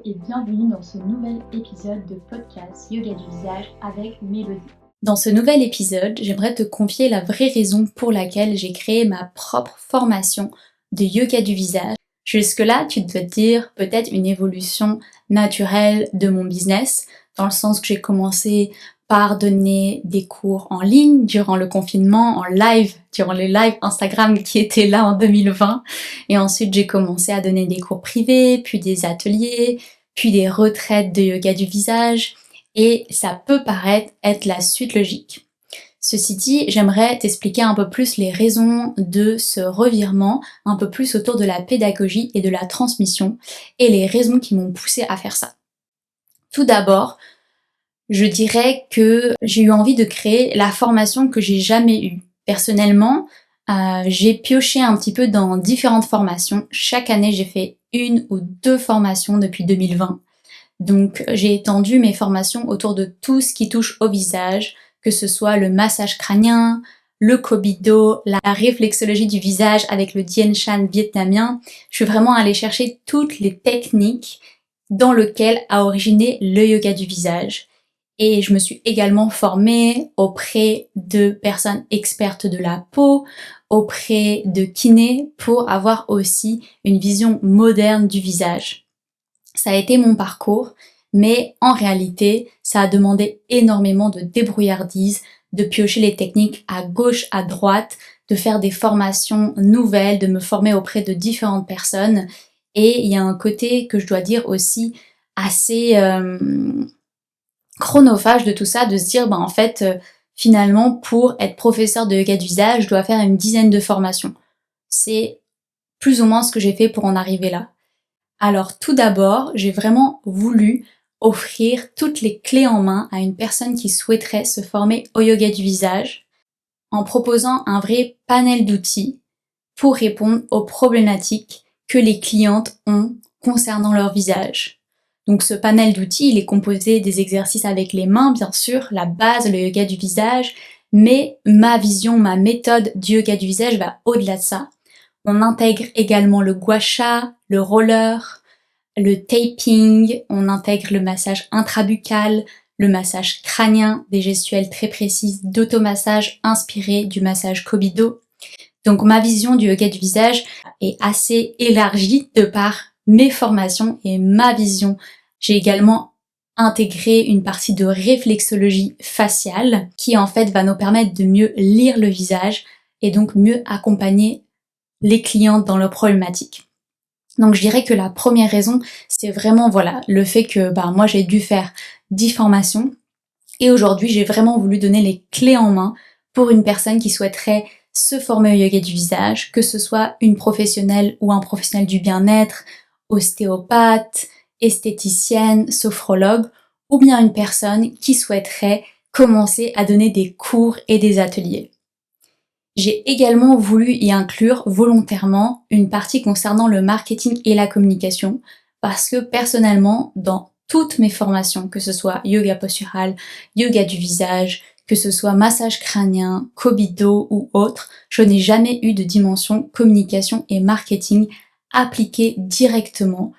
et bienvenue dans ce nouvel épisode de podcast Yoga du visage avec Mélodie. Dans ce nouvel épisode, j'aimerais te confier la vraie raison pour laquelle j'ai créé ma propre formation de yoga du visage. Jusque-là, tu dois te dire peut-être une évolution naturelle de mon business, dans le sens que j'ai commencé par donner des cours en ligne durant le confinement, en live, durant les lives Instagram qui étaient là en 2020. Et ensuite, j'ai commencé à donner des cours privés, puis des ateliers, puis des retraites de yoga du visage. Et ça peut paraître être la suite logique. Ceci dit, j'aimerais t'expliquer un peu plus les raisons de ce revirement, un peu plus autour de la pédagogie et de la transmission, et les raisons qui m'ont poussé à faire ça. Tout d'abord, je dirais que j'ai eu envie de créer la formation que j'ai jamais eue. Personnellement, j'ai pioché un petit peu dans différentes formations. Chaque année, j'ai fait 1 ou 2 formations depuis 2020. Donc, j'ai étendu mes formations autour de tout ce qui touche au visage, que ce soit le massage crânien, le Kobido, la réflexologie du visage avec le Dien Shan vietnamien. Je suis vraiment allée chercher toutes les techniques dans lesquelles a originé le yoga du visage. Et je me suis également formée auprès de personnes expertes de la peau, auprès de kinés, pour avoir aussi une vision moderne du visage. Ça a été mon parcours, mais en réalité, ça a demandé énormément de débrouillardise, de piocher les techniques à gauche, à droite, de faire des formations nouvelles, de me former auprès de différentes personnes. Et il y a un côté que je dois dire aussi assez chronophage de tout ça, de se dire, en fait, finalement, pour être professeur de yoga du visage, je dois faire une dizaine de formations. C'est plus ou moins ce que j'ai fait pour en arriver là. Alors tout d'abord, j'ai vraiment voulu offrir toutes les clés en main à une personne qui souhaiterait se former au yoga du visage en proposant un vrai panel d'outils pour répondre aux problématiques que les clientes ont concernant leur visage. Donc ce panel d'outils, il est composé des exercices avec les mains, bien sûr, la base, le yoga du visage, mais ma vision, ma méthode du yoga du visage va au-delà de ça. On intègre également le gua sha, le roller, le taping, on intègre le massage intrabuccal, le massage crânien, des gestuelles très précises d'automassage inspirées du massage Kobido. Donc ma vision du yoga du visage est assez élargie de par mes formations et ma vision. J'ai également intégré une partie de réflexologie faciale qui en fait va nous permettre de mieux lire le visage et donc mieux accompagner les clientes dans leurs problématiques. Donc je dirais que la première raison, c'est vraiment le fait que moi j'ai dû faire 10 formations et aujourd'hui j'ai vraiment voulu donner les clés en main pour une personne qui souhaiterait se former au yoga du visage, que ce soit une professionnelle ou un professionnel du bien-être, ostéopathe, esthéticienne, sophrologue, ou bien une personne qui souhaiterait commencer à donner des cours et des ateliers. J'ai également voulu y inclure volontairement une partie concernant le marketing et la communication parce que personnellement, dans toutes mes formations, que ce soit yoga postural, yoga du visage, que ce soit massage crânien, Kobido ou autre, je n'ai jamais eu de dimension communication et marketing appliquée directement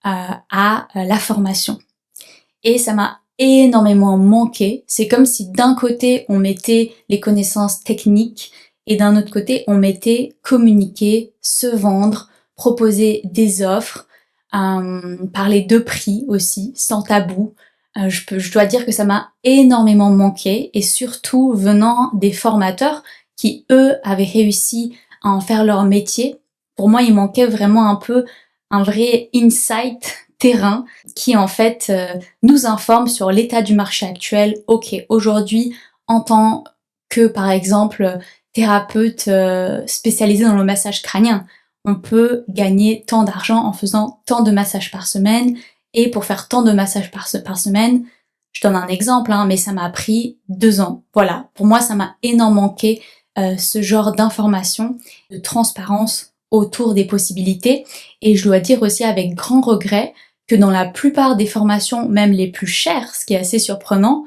à la formation. Et ça m'a énormément manqué. C'est comme si d'un côté on mettait les connaissances techniques et d'un autre côté on mettait communiquer, se vendre, proposer des offres, parler de prix aussi, sans tabou. Je dois dire que ça m'a énormément manqué et surtout venant des formateurs qui eux avaient réussi à en faire leur métier. Pour moi il manquait vraiment un peu un vrai insight terrain qui en fait nous informe sur l'état du marché actuel. Ok, aujourd'hui, en tant que par exemple thérapeute spécialisé dans le massage crânien, on peut gagner tant d'argent en faisant tant de massages par semaine et pour faire tant de massages par semaine, je donne un exemple, mais ça m'a pris 2 ans. Voilà, pour moi ça m'a énormément manqué ce genre d'information, de transparence autour des possibilités et je dois dire aussi avec grand regret que dans la plupart des formations, même les plus chères, ce qui est assez surprenant,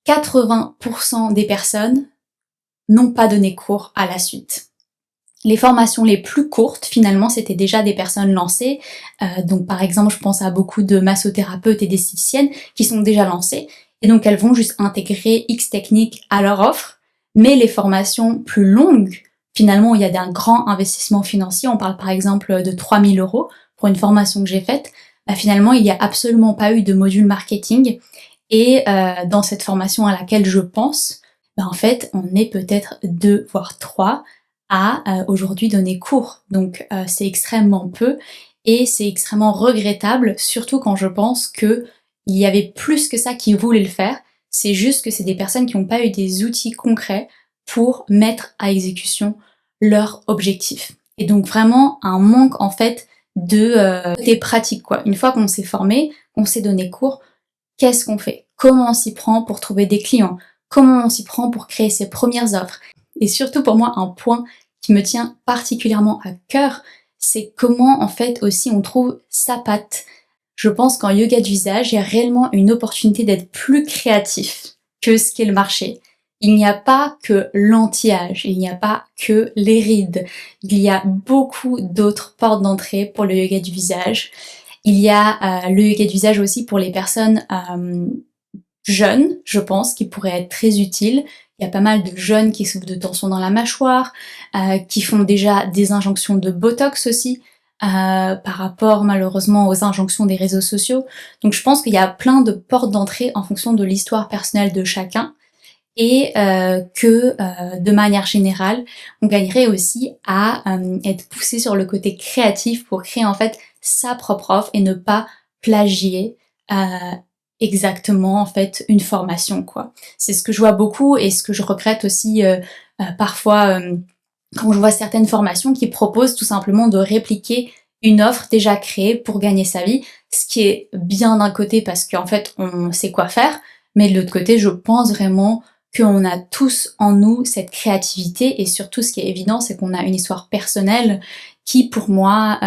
80% des personnes n'ont pas donné cours à la suite. Les formations les plus courtes, finalement, c'était déjà des personnes lancées. Donc par exemple, je pense à beaucoup de massothérapeutes et d'esthéticiennes qui sont déjà lancées. Et donc elles vont juste intégrer X techniques à leur offre. Mais les formations plus longues, finalement, il y a un grand investissement financier. On parle par exemple de 3000 € pour une formation que j'ai faite. Finalement, il n'y a absolument pas eu de module marketing. Et dans cette formation à laquelle je pense, en fait, on est peut-être 2 voire 3 à aujourd'hui donner cours. Donc c'est extrêmement peu et c'est extrêmement regrettable, surtout quand je pense que il y avait plus que ça qui voulaient le faire. C'est juste que c'est des personnes qui n'ont pas eu des outils concrets pour mettre à exécution leur objectif. Et donc vraiment un manque en fait des pratiques quoi. Une fois qu'on s'est formé, qu'on s'est donné cours, qu'est-ce qu'on fait? Comment on s'y prend pour trouver des clients? Comment on s'y prend pour créer ses premières offres? Et surtout pour moi, un point qui me tient particulièrement à cœur, c'est comment en fait aussi on trouve sa patte. Je pense qu'en yoga du visage, il y a réellement une opportunité d'être plus créatif que ce qu'est le marché. Il n'y a pas que l'anti-âge, il n'y a pas que les rides, il y a beaucoup d'autres portes d'entrée pour le yoga du visage. Il y a le yoga du visage aussi pour les personnes jeunes, je pense, qui pourrait être très utile. Il y a pas mal de jeunes qui souffrent de tension dans la mâchoire, qui font déjà des injonctions de Botox aussi, par rapport malheureusement aux injonctions des réseaux sociaux. Donc je pense qu'il y a plein de portes d'entrée en fonction de l'histoire personnelle de chacun et que de manière générale, on gagnerait aussi à être poussé sur le côté créatif pour créer en fait sa propre offre et ne pas plagier exactement en fait une formation quoi. C'est ce que je vois beaucoup et ce que je regrette aussi parfois quand je vois certaines formations qui proposent tout simplement de répliquer une offre déjà créée pour gagner sa vie, ce qui est bien d'un côté parce qu'en fait on sait quoi faire, mais de l'autre côté je pense vraiment qu'on a tous en nous cette créativité et surtout ce qui est évident c'est qu'on a une histoire personnelle qui pour moi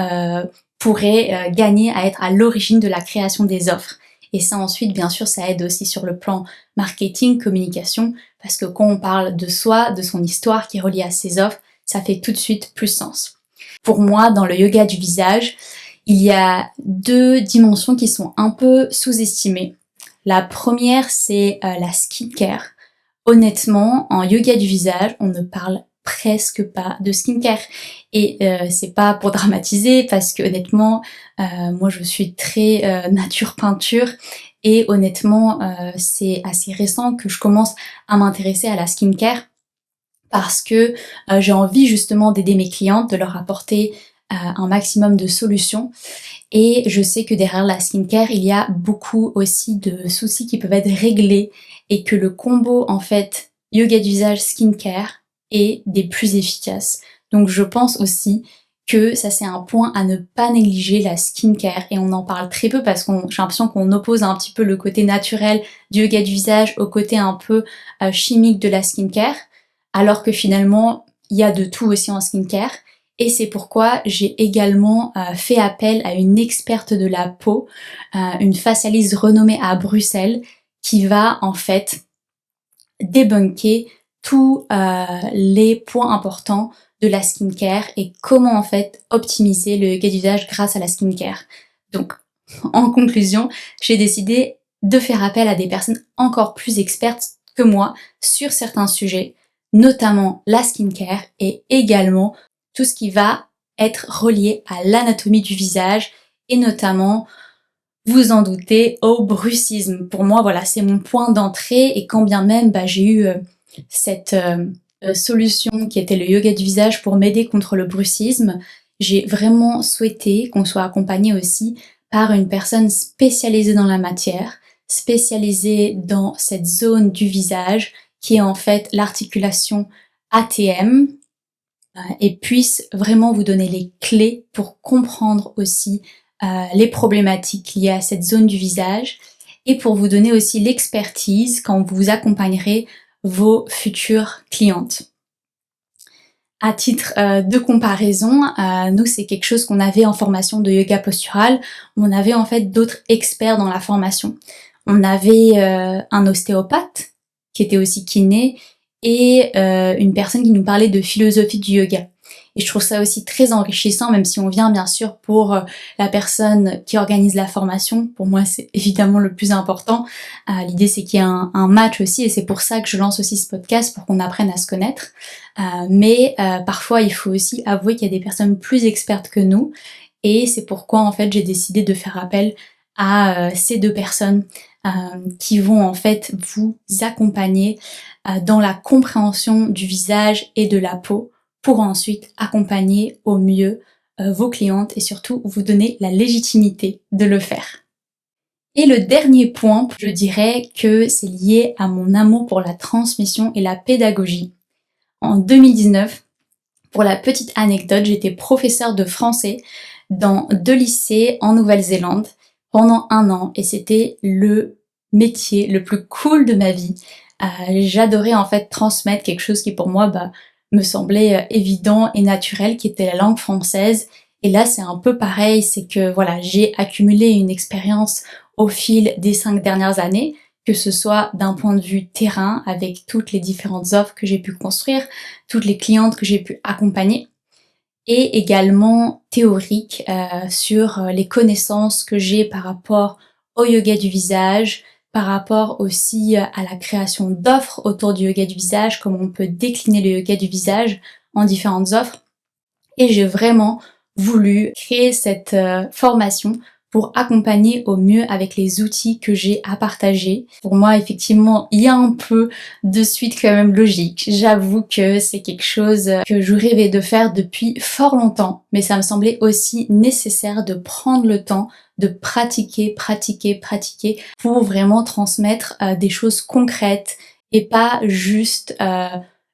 pourrait gagner à être à l'origine de la création des offres. Et ça ensuite, bien sûr, ça aide aussi sur le plan marketing, communication, parce que quand on parle de soi, de son histoire qui est reliée à ses offres, ça fait tout de suite plus sens. Pour moi, dans le yoga du visage, il y a 2 dimensions qui sont un peu sous-estimées. La première, c'est la skincare. Honnêtement, en yoga du visage, on ne parle presque pas de skincare. Et c'est pas pour dramatiser, parce que honnêtement, moi je suis très nature peinture, et honnêtement, c'est assez récent que je commence à m'intéresser à la skincare, parce que j'ai envie justement d'aider mes clientes, de leur apporter un maximum de solutions. Et je sais que derrière la skincare, il y a beaucoup aussi de soucis qui peuvent être réglés et que le combo en fait yoga du visage skincare est des plus efficaces. Donc je pense aussi que ça c'est un point à ne pas négliger, la skincare, et on en parle très peu parce que j'ai l'impression qu'on oppose un petit peu le côté naturel du yoga du visage au côté un peu chimique de la skincare, alors que finalement il y a de tout aussi en skincare. Et c'est pourquoi j'ai également fait appel à une experte de la peau, une facialiste renommée à Bruxelles, qui va en fait débunker tous les points importants de la skincare et comment en fait optimiser le yoga du visage grâce à la skincare. Donc, en conclusion, j'ai décidé de faire appel à des personnes encore plus expertes que moi sur certains sujets, notamment la skincare et également tout ce qui va être relié à l'anatomie du visage et notamment, vous en doutez, au bruxisme. Pour moi, voilà, c'est mon point d'entrée et quand bien même j'ai eu cette solution qui était le yoga du visage pour m'aider contre le bruxisme, j'ai vraiment souhaité qu'on soit accompagné aussi par une personne spécialisée dans la matière, spécialisée dans cette zone du visage qui est en fait l'articulation ATM, et puisse vraiment vous donner les clés pour comprendre aussi les problématiques liées à cette zone du visage et pour vous donner aussi l'expertise quand vous accompagnerez vos futures clientes. À titre de comparaison, nous c'est quelque chose qu'on avait en formation de yoga postural, on avait en fait d'autres experts dans la formation. On avait un ostéopathe qui était aussi kiné, et une personne qui nous parlait de philosophie du yoga. Et je trouve ça aussi très enrichissant, même si on vient bien sûr pour la personne qui organise la formation. Pour moi, c'est évidemment le plus important. L'idée, c'est qu'il y ait un match aussi, et c'est pour ça que je lance aussi ce podcast, pour qu'on apprenne à se connaître. Mais parfois, il faut aussi avouer qu'il y a des personnes plus expertes que nous, et c'est pourquoi en fait j'ai décidé de faire appel à ces deux personnes qui vont en fait vous accompagner dans la compréhension du visage et de la peau, pour ensuite accompagner au mieux vos clientes et surtout vous donner la légitimité de le faire. Et le dernier point, je dirais que c'est lié à mon amour pour la transmission et la pédagogie. En 2019, pour la petite anecdote, j'étais professeure de français dans 2 lycées en Nouvelle-Zélande pendant 1 an, et c'était le métier le plus cool de ma vie. J'adorais en fait transmettre quelque chose qui pour moi me semblait évident et naturel, qui était la langue française. Et là c'est un peu pareil, c'est que voilà, j'ai accumulé une expérience au fil des 5 dernières années, que ce soit d'un point de vue terrain, avec toutes les différentes offres que j'ai pu construire, toutes les clientes que j'ai pu accompagner, et également théorique sur les connaissances que j'ai par rapport au yoga du visage, par rapport aussi à la création d'offres autour du yoga du visage, comment on peut décliner le yoga du visage en différentes offres. Et j'ai vraiment voulu créer cette formation pour accompagner au mieux avec les outils que j'ai à partager. Pour moi, effectivement, il y a un peu de suite quand même logique. J'avoue que c'est quelque chose que je rêvais de faire depuis fort longtemps, mais ça me semblait aussi nécessaire de prendre le temps de pratiquer pour vraiment transmettre des choses concrètes et pas juste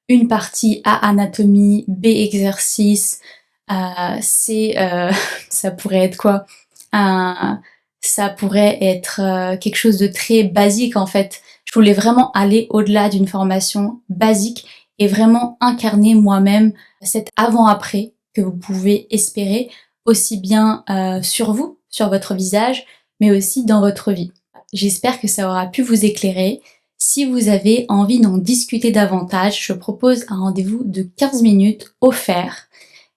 une partie A anatomie, B exercice, ça pourrait être quoi? Ça pourrait être quelque chose de très basique en fait. Je voulais vraiment aller au-delà d'une formation basique et vraiment incarner moi-même cet avant-après que vous pouvez espérer, aussi bien sur vous, sur votre visage, mais aussi dans votre vie. J'espère que ça aura pu vous éclairer. Si vous avez envie d'en discuter davantage, je propose un rendez-vous de 15 minutes offert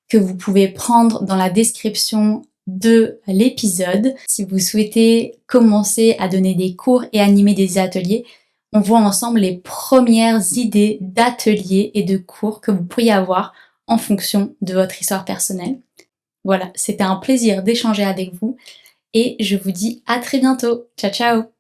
que vous pouvez prendre dans la description de l'épisode. Si vous souhaitez commencer à donner des cours et animer des ateliers, on voit ensemble les premières idées d'ateliers et de cours que vous pourriez avoir en fonction de votre histoire personnelle. Voilà, c'était un plaisir d'échanger avec vous et je vous dis à très bientôt. Ciao ciao!